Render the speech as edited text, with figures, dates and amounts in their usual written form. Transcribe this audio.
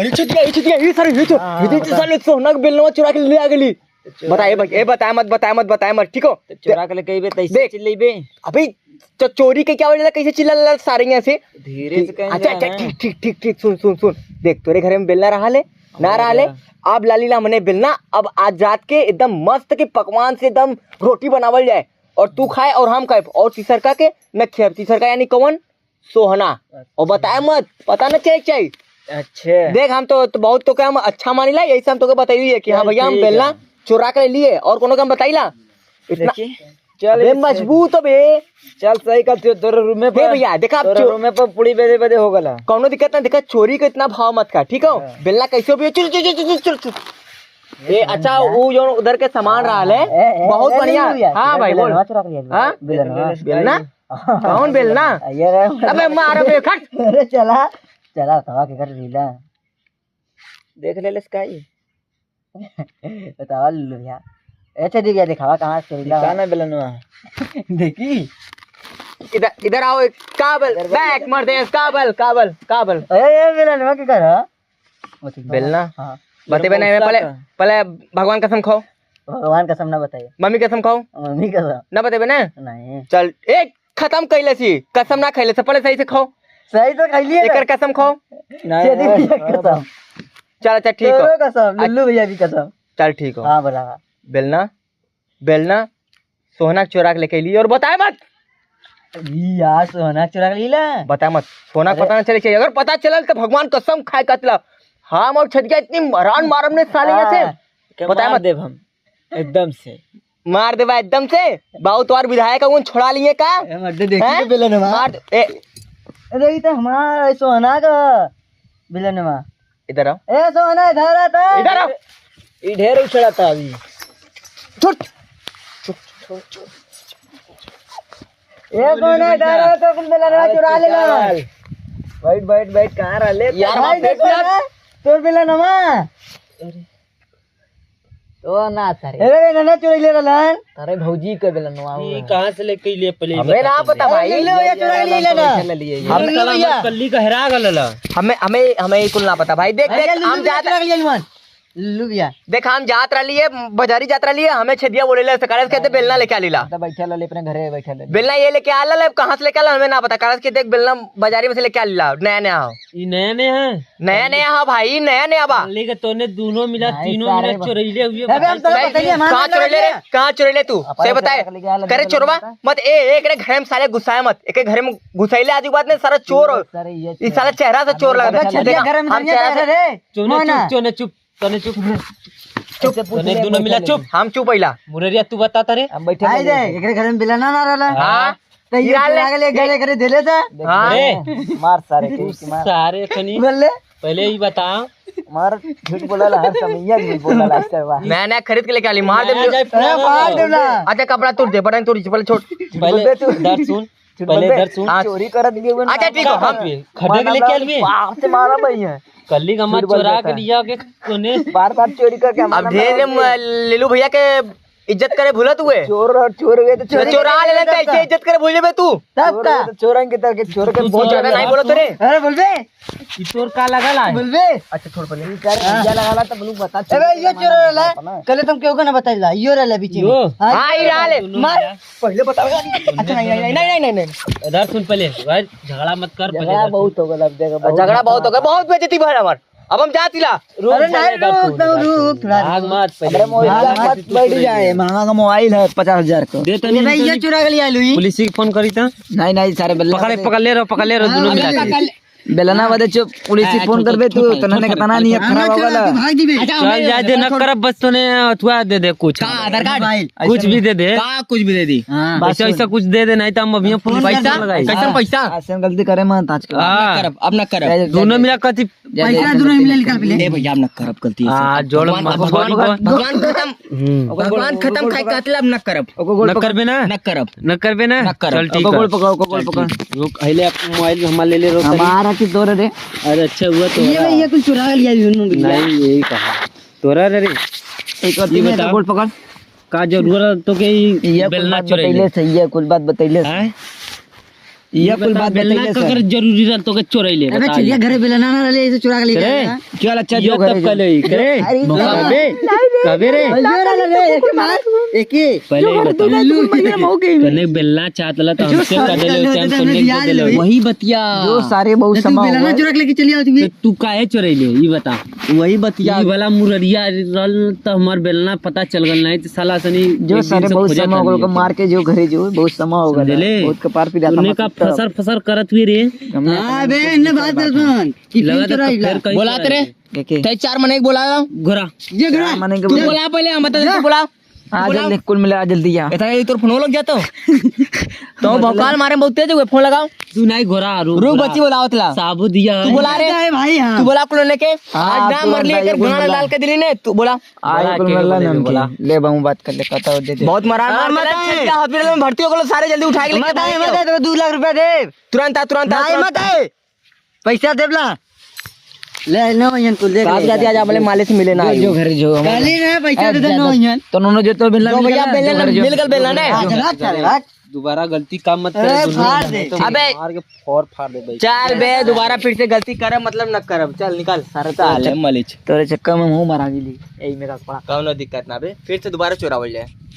अरे छत गया ये सारे ये तो साले सोना के बेलनवा चुरा के ले आ गेली। बताए मत ठीक हो। चुरा के लेके तैसे चिल्लेबे अबे तो चोरी के क्या वजह कैसे चिल्ला सारे यहाँ से धीरे से कहीं अच्छा ठीक सुन देख तोरे घर में बेलना रहा ले ना रहा ले। अब लालीला मने बेलना अब आज रात के एकदम मस्त के पकवान से एकदम रोटी बनावल जाए और तू खाए और हम खाए और तीसरका के न खेब। तीसरका यानी कौन सोहना और बताए मत पता न चाहिए। अच्छा देख हम तो बहुत तो काम अच्छा मानिला यही सब तो बताइए कि हाँ भैया हम बेलना चुरा कर लिए और कोनो काम बताइला इतना चल मजबूत बे। चल सही कर तोरे रूम में भैया देखा रूम में पूरी बेदे हो गला कौनो दिक्कत ना। देखा चोरी का इतना भाव मत कर ठीक हो। बेलना कैसे भी चल ये अच्छा वो जो उधर के सामान रहा है बहुत बढ़िया। हाँ भाई बोल बेलना कौन बेलना अबे मार बे खट अरे चला तवा के कर लीला देख ले इसका ये बतावा लुलु भैया अच्छा दी गया दिखावा कहाँ से लीला काना बेलनवा देखी इधर आओ काबल बैक मार दे काबल ए बेलनवा के कर बेलना बतेबे नहीं पहले भगवान कसम खाओ। भगवान कसम ना बताइए मम्मी कसम खाओ। मम्मी कसम ना बतेबे ना नहीं चल एक खत्म कैले सी कसम ना खैले से पहले सही से खाओ। सही तो खाई लिए एकर कसम खाओ। नहीं कसम चल अच्छा ठीक हो कसम लुल्लू भैया की कसम चल ठीक हो। हाँ बोला बेलना सोना चुरा के लेके ली और बताए मत यार सोना चुरा के लीला बताए मत सोना पता ना चले चाहिए। अगर पता चलल तो भगवान कसम खाए कतला हम और छत गया इतनी मरान मारम ने साले से बताए मत देव हम एकदम से मार देवा एकदम से बहुत और विधायक कौन छोड़ा लिए का देखिए बेलनवा मार अरे ये तो हमारा सोना का बेलनवा इधर आओ ए सोना इधर आता इधर आओ ये ढेर उछड़ा था अभी छुट ए सोना इधर आ तो तुम बेलनवा चुरा लेला बैठ कहां रह ले यार तोर बेलनवा अरे तो ना तारे अरे नन्ना चुरा ले रहलन तारे भौजी के बेलनवा ये कहां से लेके लिए पहले हमें ना पता भाई ले भैया चुरा ले लेना हम कल कल्ली का हेरा गल हमें कुल ना पता भाई। देख हम जात लुल्लू भैया देख हम जात रही है बाजारी जात रही है हमें छदिया बोले ले सकाले कहते बेलना लेके आलीला बैठा ले अपने घरे बैठा ले बेलना ये लेके आला ले कहां से लेके आला हमें ना पता कारण के देख बेलना बाजारी में से लेके आलीला नया हो ये नया है हाँ भाई नया बा लेके तोने दोनों मिला तीनों मिला चोरैले हुए कहां चोरैले तू सही बताए करे चोरवा मत एक घर में साले घुसाए मत एक घर में घुसैले आजू बात ने सारा चोर इस साला चेहरा से चोर लग चुप तने चुप तने दोनों मिला चुप हम चुप पहिला मुररिया तू बता तारे हम बैठे आई दे एकरे घर में बेलना ना रहला हां तो ये लागले गले करे देले था हां मार सारे खनी बोल ले पहले ही बता मार झूठ बोला हर समय झूठ बोला लास्टर बा नया खरीद के लेके आली मार दे मार देला अच्छा कपड़ा तोड़ दे बटन तोड़ पहले छोड़ पहले दर सुन चोरी करत दिए अच्छा ठीक है हम खड्डे के लेके आलबे बाप से मारा भैया कल्ली का मत चोरा के लिया के तूने बार चोरी करके अब ढेर लेलू भैया के इज्जत करे भूलत हुए चोर गए तो चोरा ले लेते ऐसे इज्जत करे भूल जेबे तू तब का चोरन के तरह चोर के बहुत ज्यादा नहीं बोलो तोरे अरे बोलबे ई तोर का लगला है बोलबे अच्छा छोड़ पहले ये लगाला तो बोलू बता अबे ये चोर रहला कल तुम क्यों ना बताइला यो रहला बीच में हां ई रहले मार पहले बताओ अच्छा नहीं इधर सुन पहले भाई झगड़ा मत कर पहले झगड़ा बहुत हो गया झगड़ा बहुत हो गया बहुत बेइज्जती भाई हमार अब हम जातिला अरे नहीं रुक भाग मत पहले मत बैठ जाए महंगा का मोबाइल है 50,000 का दे तनी भाई ये चुरा के लिया लुई पुलिस को फोन करी था नहीं सारे पकड़ ले रहो दोनों मिला के बेलना बदे चुप पुलिस को फोन करबे तू तने के तना नहीं खराब हो गला चल जा दे न कर बस तूने अथवा दे दे कुछ आधार कार्ड कुछ भी दे दे कुछ भी दे दी ऐसा ऐसा कुछ दे दे नहीं तो हम अभी पुलिस पैसा लगाई कैसे पैसा ऐसे गलती करे मत आज अब ना करब दोनों मिला कथी पैसा दोनों मिला निकाल पहले ले भैया अब ना करब गलती हां जोड़ भगवान खत्म खाई कातला अब ना करब न करबे ना न करबे ना चल ठीक है गोल पकड़ रुक पहले मोबाइल हमारा ले ले रो हमारा की तोरे रे अरे अच्छा हुआ तो ये कुछ चुरा लिया नहीं यही कहा तोरा रे एक और तीन गोल पकड़ का जरूरत तो के बेलना चुरा ले सही है कुछ बात बतैले ये कुल बात बेलना बताइए का सर। अगर जरूरी रह तो के चोरई ले अबे चिड़िया घरे बेलना ना ले इसे चुरा के ले करे गया क्या अच्छा ये जो घरे तब कले करे अरे कबे कबे रे एक मार एक ही पहले ही बता कने बेलना चाहतला तो हमसे कर देले टाइम सुनने को देले वही बतिया जो सारे बहुत समय बेलना चुरा के लेके चली आती तो तू काहे चोरई ले ई बता वही बतिया ई वाला मुररिया रल तो हमार बेलना पता चल गल नहीं तो साला सनी जो सारे बहुत समय हो गए मार के जो घरे जो बहुत समय हो गया ले बहुत कपार पे जाता तूने का फसर फसर करत हुई रे हां बे इन्ने बात कर सुन कि लगा तो फिर कहीं बोला तेरे ते 4 महीने बोला घोरा ये घरा माने तू बोला पहले हम बता तू बोला आ जल्दी कुल मिला जल्दी आ इतना ये तोर फोन लग जातो तो भौकाल मारे बहुत तेज हुए फोन लगाओ तू नहीं घोरा रुक बच्ची बोलाओ तला साबु दिया तू बोला रे भाई हां तू बोला कुल लेके हाँ, आज नाम तू मर लिए बोला, कर ये गाना बोला। डाल के दिली ने तू बोला आए कुल मिला नाम की ले बाऊ बात कर ले कहता दे दे बहुत मरा हॉस्पिटल में भर्ती हो गलो सारे जल्दी उठा के मत आए लेके तो 2 लाख रुपया दे तुरंत नहीं मत आए पैसा देबला ले नो यन कुल दे काज जाती आज आपले माले से मिले ना जो घर जो गाली ना पैसा दे दे नो यन तो नोनो जो तो बिल्ला तो भैया मिल गल बेलना ने दोबारा गलती काम मत ए, कर फाड़ दे। अबे मार के फाड़ दे भाई चल बे दोबारा फिर से गलती करे मतलब न करब चल निकल सारे तो हाल है मलिच तोरे चक्कर में मुंह मारा गेली एई मेरा पड़ा कौनो दिक्कत ना बे फिर से दोबारा चोरावल जाए